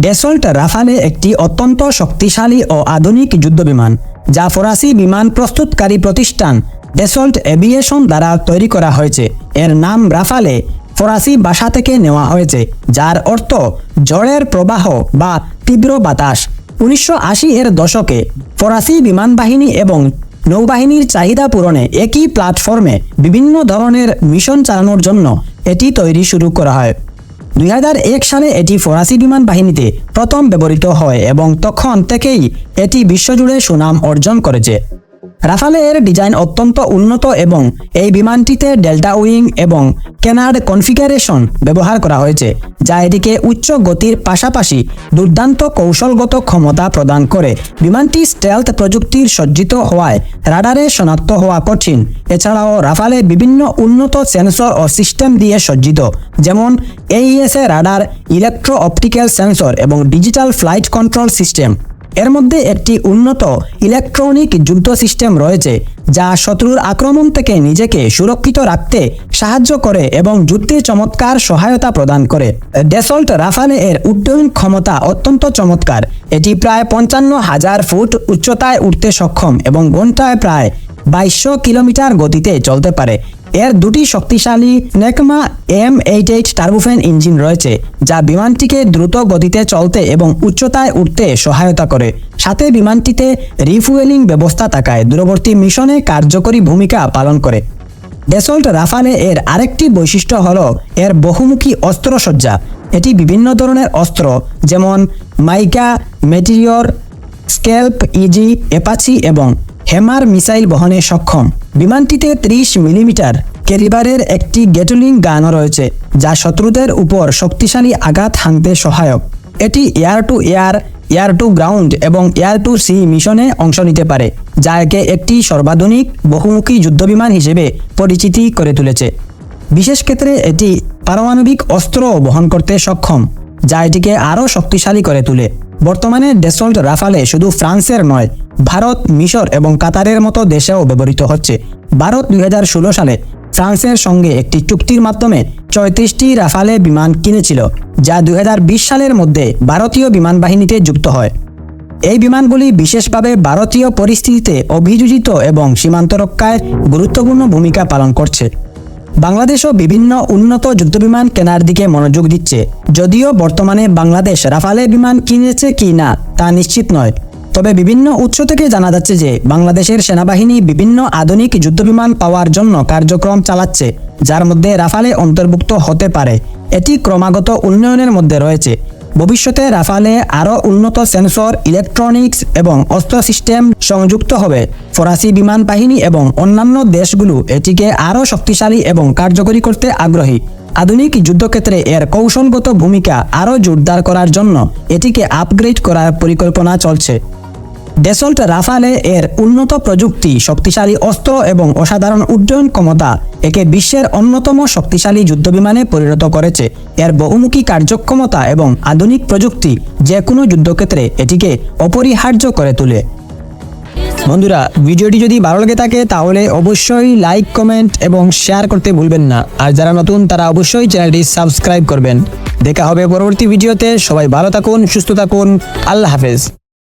Dassault Rafale একটি অত্যন্ত শক্তিশালী ও আধুনিক যুদ্ধবিমান, যা ফরাসি বিমান প্রস্তুতকারী প্রতিষ্ঠান ড্যাসল্ট এভিয়েশন দ্বারা তৈরি করা হয়েছে। এর নাম রাফালে ফরাসি ভাষা থেকে নেওয়া হয়েছে, যার অর্থ ঝড়ের প্রবাহ বা তীব্র বাতাস। 1980-এর দশকে ফরাসি বিমান বাহিনী এবং নৌবাহিনীর চাহিদা পূরণে একই প্ল্যাটফর্মে বিভিন্ন ধরনের মিশন চালানোর জন্য এটি তৈরি শুরু করা হয়। 2001 সালে এটি ফরাসি বিমান বাহিনীতে প্রথম ব্যবহৃত হয় এবং তখন থেকেই এটি বিশ্বজুড়ে সুনাম অর্জন করেছে। রাফালে এর ডিজাইন অত্যন্ত উন্নত এবং এই বিমানটিতে ডেল্টা উইং এবং কেনার্ড কনফিগারেশন ব্যবহার করা হয়েছে, যা এটিকে উচ্চ গতির পাশাপাশি দুর্দান্ত কৌশলগত ক্ষমতা প্রদান করে। বিমানটি স্টেলথ প্রযুক্তির সজ্জিত হওয়ায় রাডারে শনাক্ত হওয়া কঠিন। এছাড়াও রাফালে বিভিন্ন উন্নত সেন্সর ও সিস্টেম দিয়ে সজ্জিত, যেমন AESA radar, electro optical sensor এবং ডিজিটাল ফ্লাইট কন্ট্রোল সিস্টেম। এর মধ্যে একটি উন্নত ইলেকট্রনিক যুদ্ধ সিস্টেম রয়েছে, যা শত্রুর আক্রমণ থেকে নিজেকে সুরক্ষিত রাখতে সাহায্য করে এবং যুদ্ধে চমৎকার সহায়তা প্রদান করে। ড্যাসল্ট রাফালে এর উড্ডয়ন ক্ষমতা অত্যন্ত চমৎকার। এটি প্রায় 55,000 ফুট উচ্চতায় উঠতে সক্ষম এবং ঘন্টায় প্রায় 2200 কিলোমিটার গতিতে চলতে পারে। এর দুটি শক্তিশালী নেকমা M88 টার্বোফ্যান ইঞ্জিন রয়েছে, যা বিমানটিকে দ্রুত গতিতে চলতে এবং উচ্চতায় উঠতে সহায়তা করে। সাথে বিমানটিতে রিফুয়েলিং ব্যবস্থা থাকায় দূরবর্তী মিশনে কার্যকরী ভূমিকা পালন করে। ড্যাসল্ট রাফালে এর আরেকটি বৈশিষ্ট্য হল এর বহুমুখী অস্ত্রসজ্জা। এটি বিভিন্ন ধরনের অস্ত্র যেমন মাইকা, মেটিরিয়র, স্ক্যাল্প, ইজি, অ্যাপাচি এবং হ্যামার মিসাইল বহনে সক্ষম। বিমানটিতে 30 মিলিমিটার ক্যালিবারের একটি গ্যাটলিং গানও রয়েছে, যা শত্রুদের উপর শক্তিশালী আঘাত হানতে সহায়ক। এটি air to air, air to ground এবং এয়ার টু সি মিশনে অংশ নিতে পারে, যা একে একটি সর্বাধুনিক বহুমুখী যুদ্ধবিমান হিসেবে পরিচিতি করে তুলেছে। বিশেষ ক্ষেত্রে এটি পারমাণবিক অস্ত্রও বহন করতে সক্ষম, যা এটিকে আরও শক্তিশালী করে তোলে। বর্তমানে ড্যাসল্ট রাফালে শুধু ফ্রান্সের নয়, ভারত, মিশর এবং কাতারের মতো দেশেও ব্যবহৃত হচ্ছে। ভারত 2016 সালে ফ্রান্সের সঙ্গে একটি চুক্তির মাধ্যমে 34টি রাফালে বিমান কিনেছিল, যা 2020 সালের মধ্যে ভারতীয় বিমান বাহিনীতে যুক্ত হয়। এই বিমানগুলি বিশেষভাবে ভারতীয় পরিস্থিতিতে অভিযোজিত এবং সীমান্ত রক্ষায় গুরুত্বপূর্ণ ভূমিকা পালন করছে। বাংলাদেশও বিভিন্ন উন্নত যুদ্ধবিমান কেনার দিকে মনোযোগ দিচ্ছে, যদিও বর্তমানে বাংলাদেশ রাফালে বিমান কিনেছে কি না তা নিশ্চিত নয়। তবে বিভিন্ন উৎস থেকে জানা যাচ্ছে যে বাংলাদেশের সেনাবাহিনী বিভিন্ন আধুনিক যুদ্ধবিমান পাওয়ার জন্য কার্যক্রম চালাচ্ছে, যার মধ্যে রাফালে অন্তর্ভুক্ত হতে পারে। এটি ক্রমাগত উন্নয়নের মধ্যে রয়েছে। ভবিষ্যতে রাফালে আরও উন্নত সেন্সর, ইলেকট্রনিক্স এবং অস্ত্র সিস্টেম সংযুক্ত হবে। ফরাসি বিমান বাহিনী এবং অন্যান্য দেশগুলো এটিকে আরও শক্তিশালী এবং কার্যকরী করতে আগ্রহী। আধুনিক যুদ্ধক্ষেত্রে এর কৌশলগত ভূমিকা আরও জোরদার করার জন্য এটিকে আপগ্রেড করার পরিকল্পনা চলছে। ড্যাসল্ট রাফালে এর উন্নত প্রযুক্তি, শক্তিশালী অস্ত্র এবং অসাধারণ উড্ডয়ন ক্ষমতা একে বিশ্বের অন্যতম শক্তিশালী যুদ্ধবিমানে পরিণত করেছে। এর বহুমুখী কার্যক্ষমতা এবং আধুনিক প্রযুক্তি যে কোনো যুদ্ধক্ষেত্রে এটিকে অপরিহার্য করে তোলে। বন্ধুরা, ভিডিওটি যদি ভালো লেগে থাকে তাহলে অবশ্যই লাইক, কমেন্ট এবং শেয়ার করতে ভুলবেন না। আর যারা নতুন তারা অবশ্যই চ্যানেলটি সাবস্ক্রাইব করবেন। দেখা হবে পরবর্তী ভিডিওতে। সবাই ভালো থাকুন, সুস্থ থাকুন। আল্লাহ হাফেজ।